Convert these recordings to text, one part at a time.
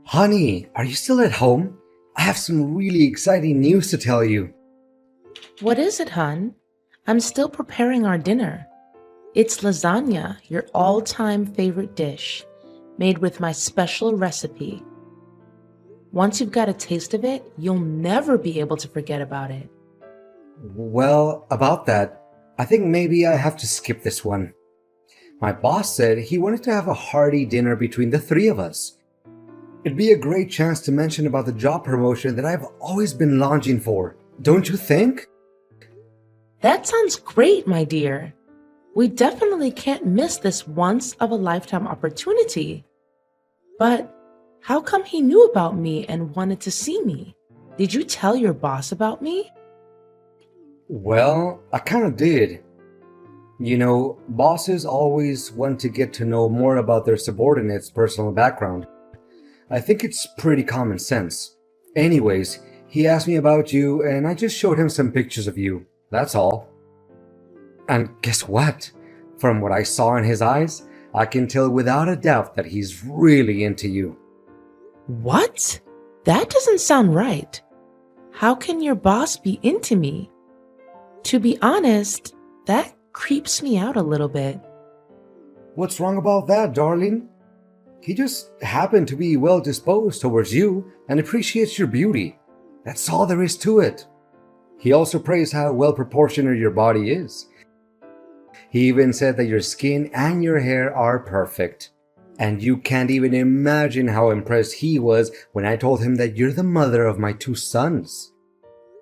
Honey, are you still at home? I have some really exciting news to tell you. What is it, hun? I'm still preparing our dinner. It's lasagna, your all-time favorite dish, made with my special recipe. Once you've got a taste of it, you'll never be able to forget about it. Well, about that, I think maybe I have to skip this one. My boss said he wanted to have a hearty dinner between the three of us. It'd be a great chance to mention about the job promotion that I've always been longing for, don't you think? That sounds great, my dear. We definitely can't miss this once-of-a-lifetime opportunity. But how come he knew about me and wanted to see me? Did you tell your boss about me? Well, I kind of did. You know, bosses always want to get to know more about their subordinates' personal background. I think it's pretty common sense. Anyways, he asked me about you and I just showed him some pictures of you. That's all. And guess what? From what I saw in his eyes, I can tell without a doubt that he's really into you. What? That doesn't sound right. How can your boss be into me? To be honest, that creeps me out a little bit. What's wrong about that, darling? He just happened to be well disposed towards you and appreciates your beauty. That's all there is to it. He also praised how well proportioned your body is. He even said that your skin and your hair are perfect. And you can't even imagine how impressed he was when I told him that you're the mother of my two sons.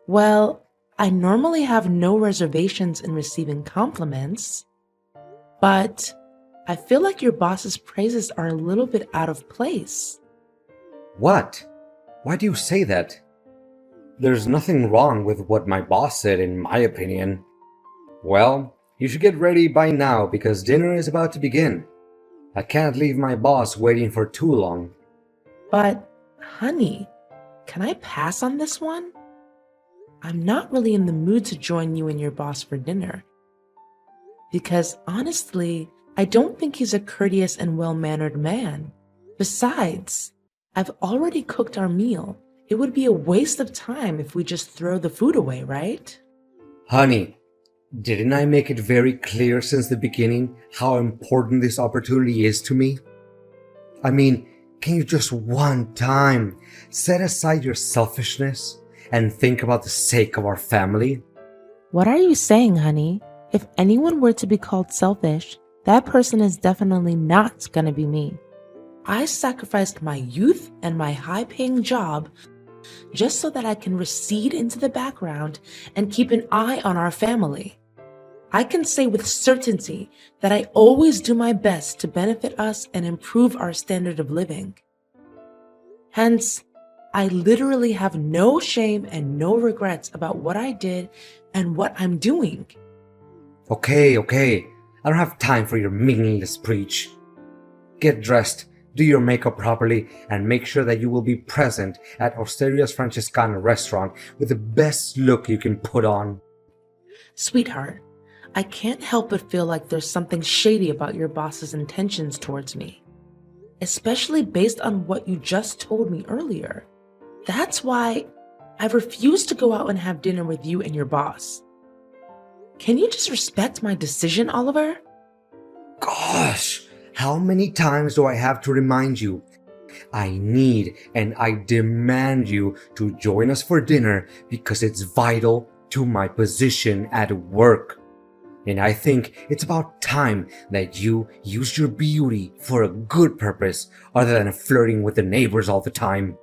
Well, I normally have no reservations in receiving compliments, but I feel like your boss's praises are a little bit out of place. What? Why do you say that? There's nothing wrong with what my boss said, in my opinion. Well, you should get ready by now because dinner is about to begin. I can't leave my boss waiting for too long. But, honey, can I pass on this one? I'm not really in the mood to join you and your boss for dinner. Because honestly, I don't think he's a courteous and well-mannered man. Besides, I've already cooked our meal. It would be a waste of time if we just throw the food away, right? Honey, didn't I make it very clear since the beginning how important this opportunity is to me? I mean, can you just one time set aside your selfishness and think about the sake of our family? What are you saying, honey? If anyone were to be called selfish, that person is definitely not gonna be me. I sacrificed my youth and my high-paying job just so that I can recede into the background and keep an eye on our family. I can say with certainty that I always do my best to benefit us and improve our standard of living. Hence, I literally have no shame and no regrets about what I did and what I'm doing. Okay. I don't have time for your meaningless preach. Get dressed, do your makeup properly, and make sure that you will be present at Osteria's Francescana restaurant with the best look you can put on. Sweetheart, I can't help but feel like there's something shady about your boss's intentions towards me, especially based on what you just told me earlier. That's why I refuse to go out and have dinner with you and your boss. Can you just respect my decision, Oliver? Gosh, how many times do I have to remind you? I need and I demand you to join us for dinner because it's vital to my position at work. And I think it's about time that you use your beauty for a good purpose other than flirting with the neighbors all the time.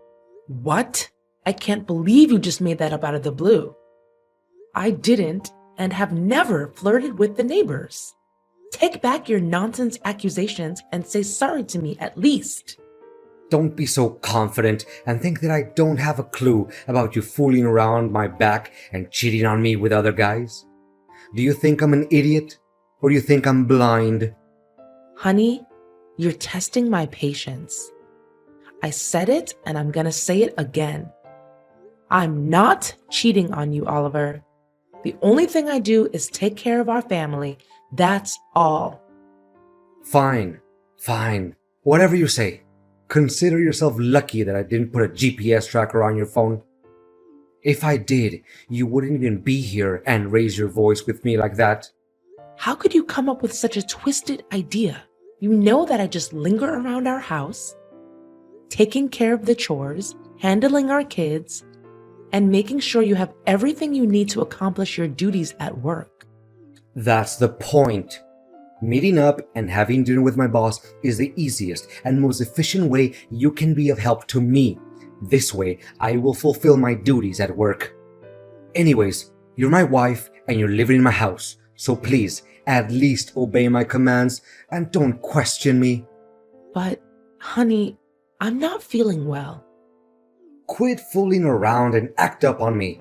What? I can't believe you just made that up out of the blue. I didn't and have never flirted with the neighbors. Take back your nonsense accusations and say sorry to me at least. Don't be so confident and think that I don't have a clue about you fooling around my back and cheating on me with other guys. Do you think I'm an idiot? Or do you think I'm blind? Honey, you're testing my patience. I said it and I'm gonna say it again. I'm not cheating on you, Oliver. The only thing I do is take care of our family. That's all. Fine. Whatever you say. Consider yourself lucky that I didn't put a GPS tracker on your phone. If I did, you wouldn't even be here and raise your voice with me like that. How could you come up with such a twisted idea? You know that I just linger around our house, taking care of the chores, handling our kids, and making sure you have everything you need to accomplish your duties at work. That's the point. Meeting up and having dinner with my boss is the easiest and most efficient way you can be of help to me. This way, I will fulfill my duties at work. Anyways, you're my wife and you're living in my house, so please, at least obey my commands and don't question me. But, honey, I'm not feeling well. Quit fooling around and act up on me.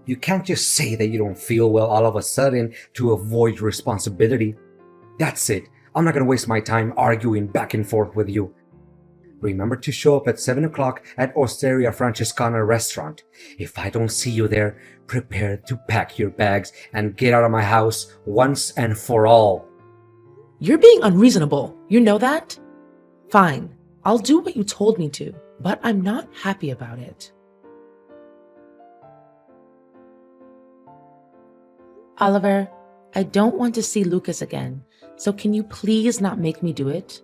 You can't just say that you don't feel well all of a sudden to avoid your responsibility. That's it. I'm not gonna waste my time arguing back and forth with you. Remember to show up at 7 o'clock at Osteria Francescana restaurant. If I don't see you there, prepare to pack your bags and get out of my house once and for all. You're being unreasonable. You know that? Fine. I'll do what you told me to, but I'm not happy about it. Oliver, I don't want to see Lucas again, so can you please not make me do it?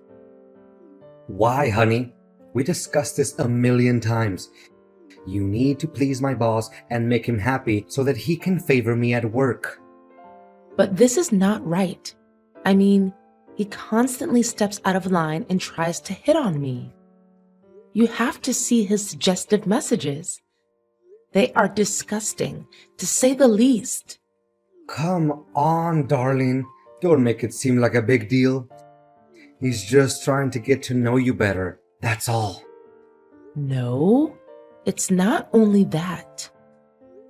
Why, honey? We discussed this a million times. You need to please my boss and make him happy so that he can favor me at work. But this is not right. I mean, he constantly steps out of line and tries to hit on me. You have to see his suggestive messages. They are disgusting, to say the least. Come on, darling. Don't make it seem like a big deal. He's just trying to get to know you better. That's all. No, it's not only that.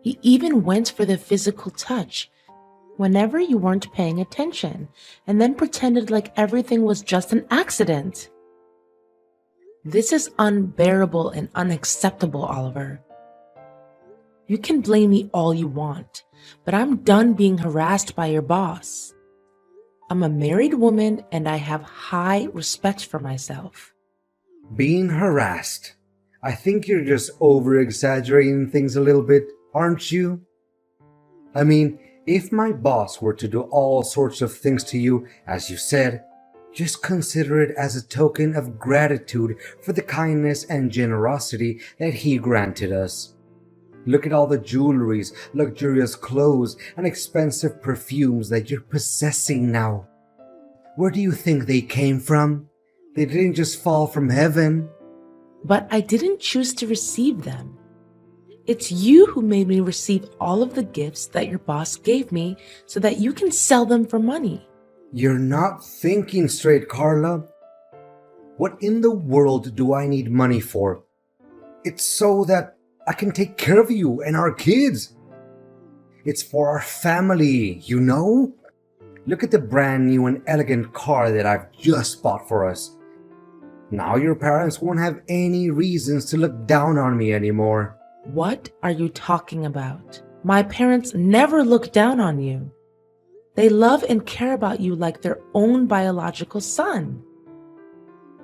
He even went for the physical touch whenever you weren't paying attention and then pretended like everything was just an accident. This is unbearable and unacceptable, Oliver. You can blame me all you want, but I'm done being harassed by your boss. I'm a married woman and I have high respect for myself. Being harassed. I think you're just over-exaggerating things a little bit, aren't you? I mean, if my boss were to do all sorts of things to you, as you said, just consider it as a token of gratitude for the kindness and generosity that he granted us. Look at all the jewelries, luxurious clothes, and expensive perfumes that you're possessing now. Where do you think they came from? They didn't just fall from heaven. But I didn't choose to receive them. It's you who made me receive all of the gifts that your boss gave me so that you can sell them for money. You're not thinking straight, Carla. What in the world do I need money for? It's so that I can take care of you and our kids. It's for our family, you know? Look at the brand new and elegant car that I've just bought for us. Now your parents won't have any reasons to look down on me anymore. What are you talking about? My parents never look down on you. They love and care about you like their own biological son.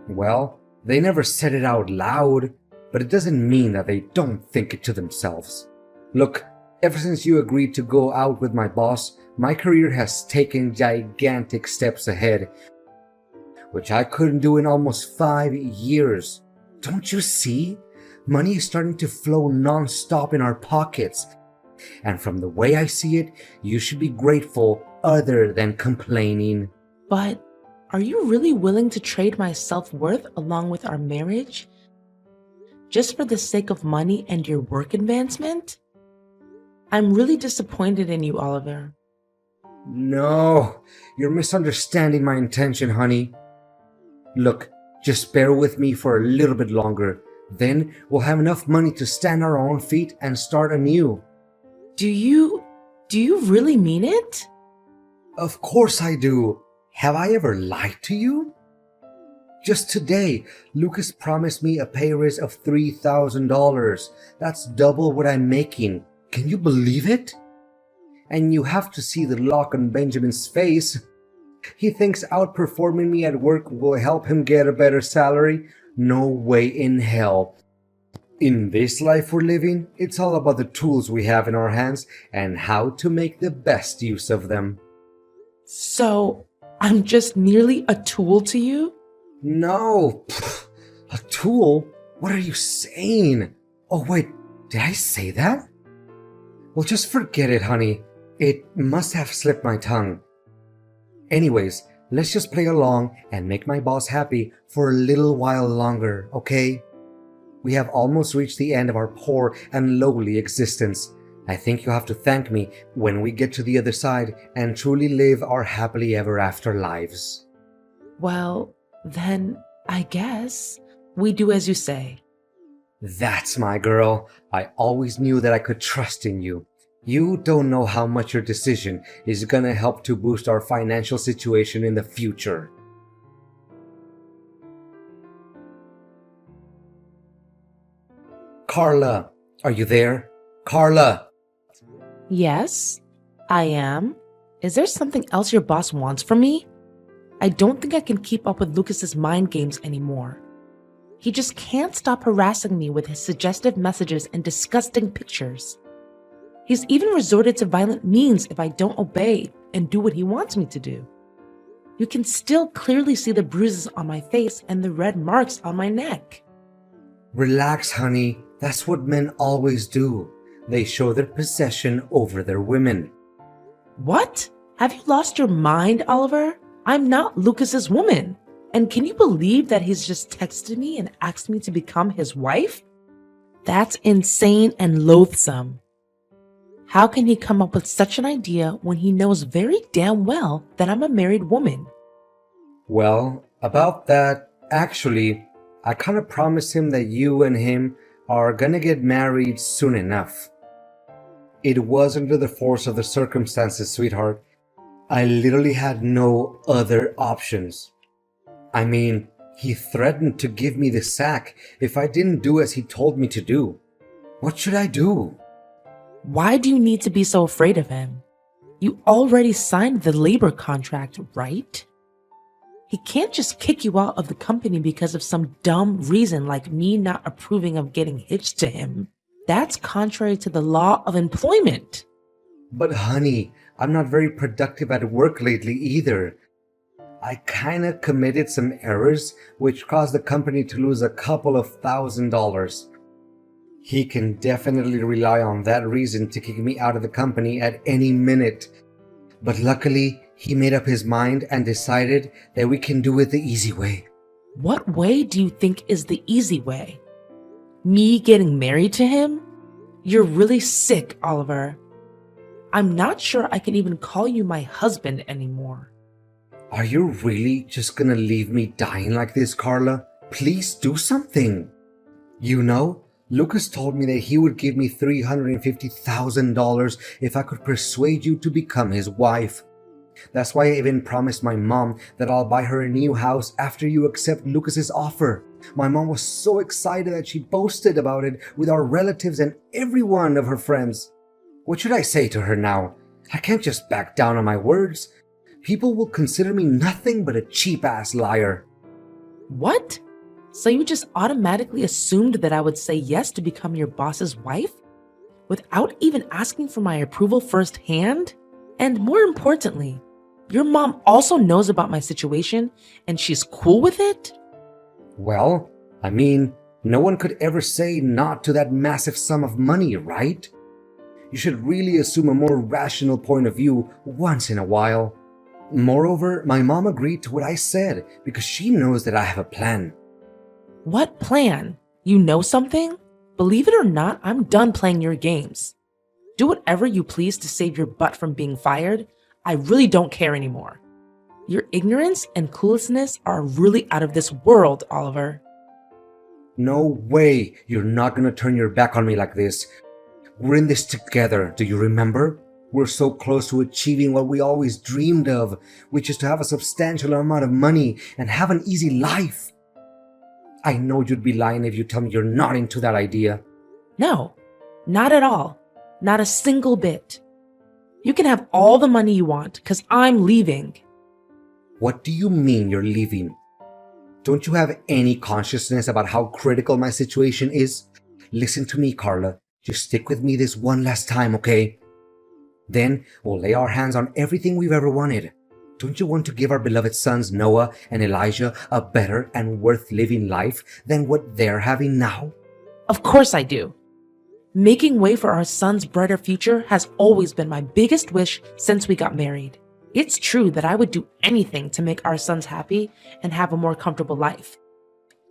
Well, they never said it out loud, but it doesn't mean that they don't think it to themselves. Look, ever since you agreed to go out with my boss, my career has taken gigantic steps ahead, which I couldn't do in almost 5 years. Don't you see? Money is starting to flow non-stop in our pockets. And from the way I see it, you should be grateful other than complaining. But are you really willing to trade my self-worth along with our marriage? Just for the sake of money and your work advancement? I'm really disappointed in you, Oliver. No, you're misunderstanding my intention, honey. Look, just bear with me for a little bit longer. Then we'll have enough money to stand on our own feet and start anew. Do you really mean it? Of course I do. Have I ever lied to you? Just today, Lucas promised me a pay raise of $3,000. That's double what I'm making. Can you believe it? And you have to see the look on Benjamin's face. He thinks outperforming me at work will help him get a better salary. No way in hell. In this life we're living, it's all about the tools we have in our hands and how to make the best use of them. So, I'm just merely a tool to you? No, pff, a tool? What are you saying? Oh wait, did I say that? Well, just forget it, honey. It must have slipped my tongue. Anyways, let's just play along and make my boss happy for a little while longer, okay? We have almost reached the end of our poor and lowly existence. I think you'll have to thank me when we get to the other side and truly live our happily ever after lives. Well, then I guess we do as you say. That's my girl. I always knew that I could trust in you. You don't know how much your decision is gonna help to boost our financial situation in the future. Carla, are you there? Carla! Yes, I am. Is there something else your boss wants from me? I don't think I can keep up with Lucas's mind games anymore. He just can't stop harassing me with his suggestive messages and disgusting pictures. He's even resorted to violent means if I don't obey and do what he wants me to do. You can still clearly see the bruises on my face and the red marks on my neck. Relax, honey. That's what men always do. They show their possession over their women. What? Have you lost your mind, Oliver? I'm not Lucas's woman. And can you believe that he's just texted me and asked me to become his wife? That's insane and loathsome. How can he come up with such an idea when he knows very damn well that I'm a married woman? Well, about that, actually, I kind of promised him that you and him are gonna get married soon enough. It was under the force of the circumstances, sweetheart. I literally had no other options. I mean, he threatened to give me the sack if I didn't do as he told me to do. What should I do? Why do you need to be so afraid of him? You already signed the labor contract, right? He can't just kick you out of the company because of some dumb reason like me not approving of getting hitched to him. That's contrary to the law of employment. But honey, I'm not very productive at work lately either. I kinda committed some errors which caused the company to lose a couple of $1,000s. He can definitely rely on that reason to kick me out of the company at any minute. But luckily, he made up his mind and decided that we can do it the easy way. What way do you think is the easy way? Me getting married to him? You're really sick, Oliver. I'm not sure I can even call you my husband anymore. Are you really just gonna leave me dying like this, Carla? Please do something. You know, Lucas told me that he would give me $350,000 if I could persuade you to become his wife. That's why I even promised my mom that I'll buy her a new house after you accept Lucas's offer. My mom was so excited that she boasted about it with our relatives and every one of her friends. What should I say to her now? I can't just back down on my words. People will consider me nothing but a cheap-ass liar. What? So you just automatically assumed that I would say yes to become your boss's wife? Without even asking for my approval firsthand? And more importantly, your mom also knows about my situation and she's cool with it? Well, I mean, no one could ever say not to that massive sum of money, right? You should really assume a more rational point of view once in a while. Moreover, my mom agreed to what I said because she knows that I have a plan. What plan? You know something? Believe it or not, I'm done playing your games. Do whatever you please to save your butt from being fired. I really don't care anymore. Your ignorance and cluelessness are really out of this world, Oliver. No way you're not gonna turn your back on me like this. We're in this together, do you remember? We're so close to achieving what we always dreamed of, which is to have a substantial amount of money and have an easy life. I know you'd be lying if you tell me you're not into that idea. No, not at all. Not a single bit. You can have all the money you want because I'm leaving. What do you mean you're leaving? Don't you have any consciousness about how critical my situation is? Listen to me, Carla. Just stick with me this one last time, okay? Then we'll lay our hands on everything we've ever wanted. Don't you want to give our beloved sons Noah and Elijah a better and worth living life than what they're having now? Of course I do. Making way for our son's brighter future has always been my biggest wish since we got married. It's true that I would do anything to make our sons happy and have a more comfortable life.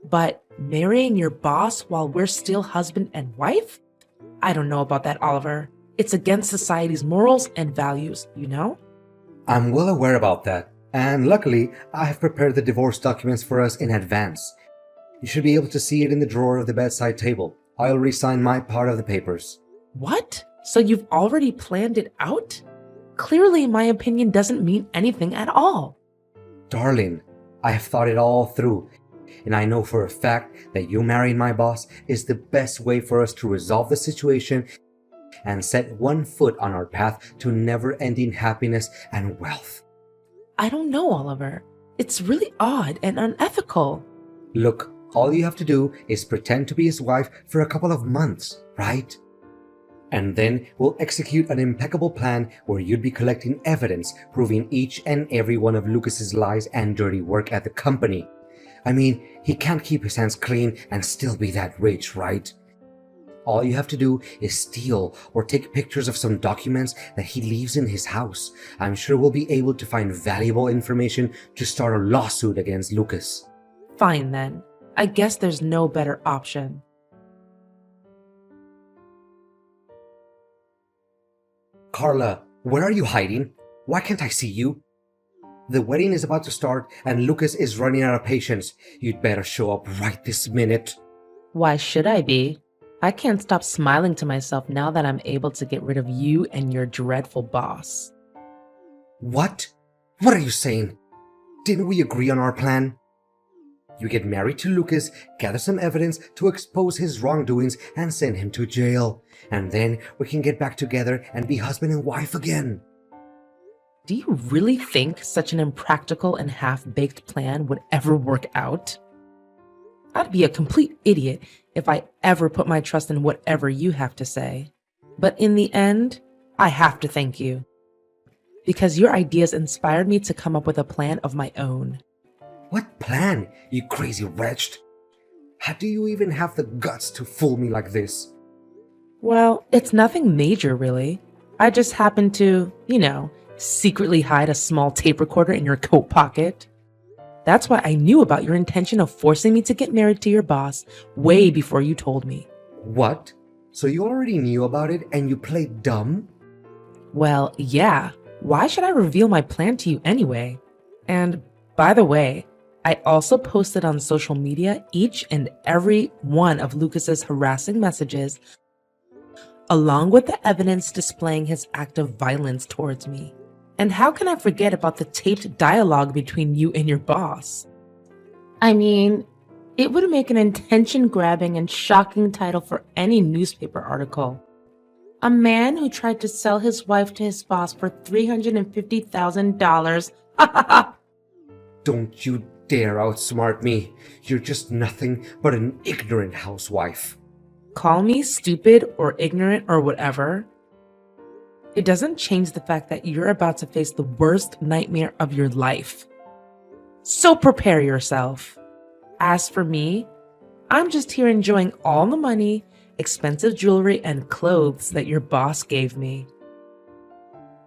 But marrying your boss while we're still husband and wife? I don't know about that, Oliver. It's against society's morals and values, you know? I'm well aware about that, and luckily, I have prepared the divorce documents for us in advance. You should be able to see it in the drawer of the bedside table. I'll re-sign my part of the papers. What? So you've already planned it out? Clearly, my opinion doesn't mean anything at all. Darling, I have thought it all through, and I know for a fact that you marrying my boss is the best way for us to resolve the situation and set one foot on our path to never-ending happiness and wealth. I don't know, Oliver. It's really odd and unethical. Look, all you have to do is pretend to be his wife for a couple of months, right? And then we'll execute an impeccable plan where you'd be collecting evidence proving each and every one of Lucas's lies and dirty work at the company. I mean, he can't keep his hands clean and still be that rich, right? All you have to do is steal or take pictures of some documents that he leaves in his house. I'm sure we'll be able to find valuable information to start a lawsuit against Lucas. Fine then. I guess there's no better option. Carla, where are you hiding? Why can't I see you? The wedding is about to start and Lucas is running out of patience. You'd better show up right this minute. Why should I be? I can't stop smiling to myself now that I'm able to get rid of you and your dreadful boss. What? What are you saying? Didn't we agree on our plan? You get married to Lucas, gather some evidence to expose his wrongdoings, and send him to jail. And then we can get back together and be husband and wife again. Do you really think such an impractical and half-baked plan would ever work out? I'd be a complete idiot if I ever put my trust in whatever you have to say. But in the end, I have to thank you. Because your ideas inspired me to come up with a plan of my own. What plan, you crazy wretch? How do you even have the guts to fool me like this? Well, it's nothing major, really. I just happened to, secretly hide a small tape recorder in your coat pocket. That's why I knew about your intention of forcing me to get married to your boss way before you told me. What? So you already knew about it and you played dumb? Well, yeah. Why should I reveal my plan to you anyway? And by the way, I also posted on social media each and every one of Lucas's harassing messages, along with the evidence displaying his act of violence towards me. And how can I forget about the taped dialogue between you and your boss? I mean, it would make an attention-grabbing and shocking title for any newspaper article. A man who tried to sell his wife to his boss for $350,000. Don't you dare outsmart me. You're just nothing but an ignorant housewife. Call me stupid or ignorant or whatever. It doesn't change the fact that you're about to face the worst nightmare of your life. So prepare yourself. As for me, I'm just here enjoying all the money, expensive jewelry, and clothes that your boss gave me.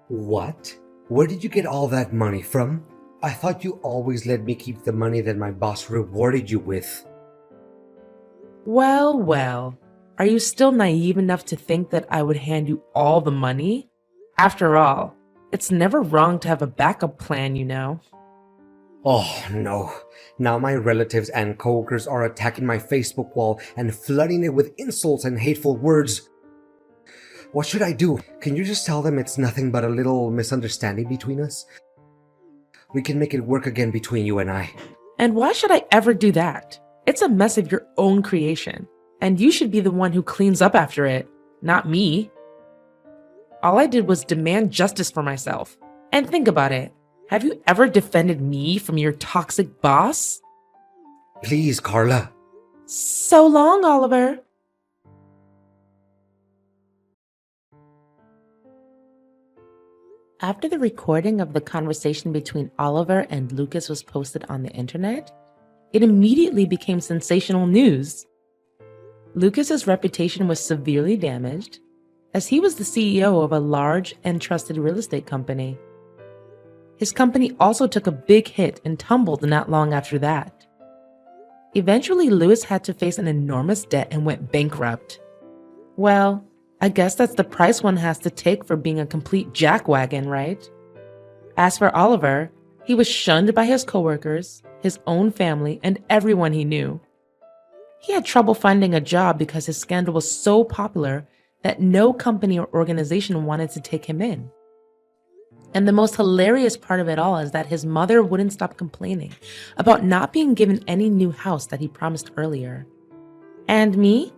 What? Where did you get all that money from? I thought you always let me keep the money that my boss rewarded you with. Well. Are you still naive enough to think that I would hand you all the money? After all, it's never wrong to have a backup plan, Oh no. Now my relatives and coworkers are attacking my Facebook wall and flooding it with insults and hateful words. What should I do? Can you just tell them it's nothing but a little misunderstanding between us? We can make it work again between you and I. And why should I ever do that? It's a mess of your own creation, and you should be the one who cleans up after it, not me. All I did was demand justice for myself. And think about it. Have you ever defended me from your toxic boss? Please, Carla. So long, Oliver. After the recording of the conversation between Oliver and Lucas was posted on the internet, it immediately became sensational news. Lucas's reputation was severely damaged, as he was the CEO of a large and trusted real estate company. His company also took a big hit and tumbled not long after that. Eventually, Louis had to face an enormous debt and went bankrupt. Well, I guess that's the price one has to take for being a complete jackwagon, right? As for Oliver, he was shunned by his coworkers, his own family, and everyone he knew. He had trouble finding a job because his scandal was so popular that no company or organization wanted to take him in. And the most hilarious part of it all is that his mother wouldn't stop complaining about not being given any new house that he promised earlier. And me?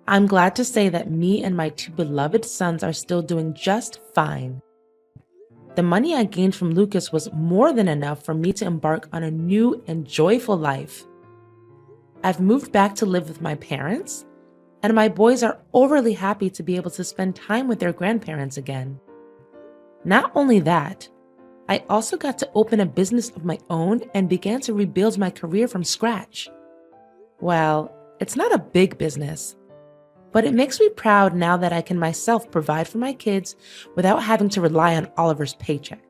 I'm glad to say that me and my two beloved sons are still doing just fine. The money I gained from Lucas was more than enough for me to embark on a new and joyful life. I've moved back to live with my parents, and my boys are overly happy to be able to spend time with their grandparents again. Not only that, I also got to open a business of my own and began to rebuild my career from scratch. Well, it's not a big business, but it makes me proud now that I can myself provide for my kids without having to rely on Oliver's paycheck.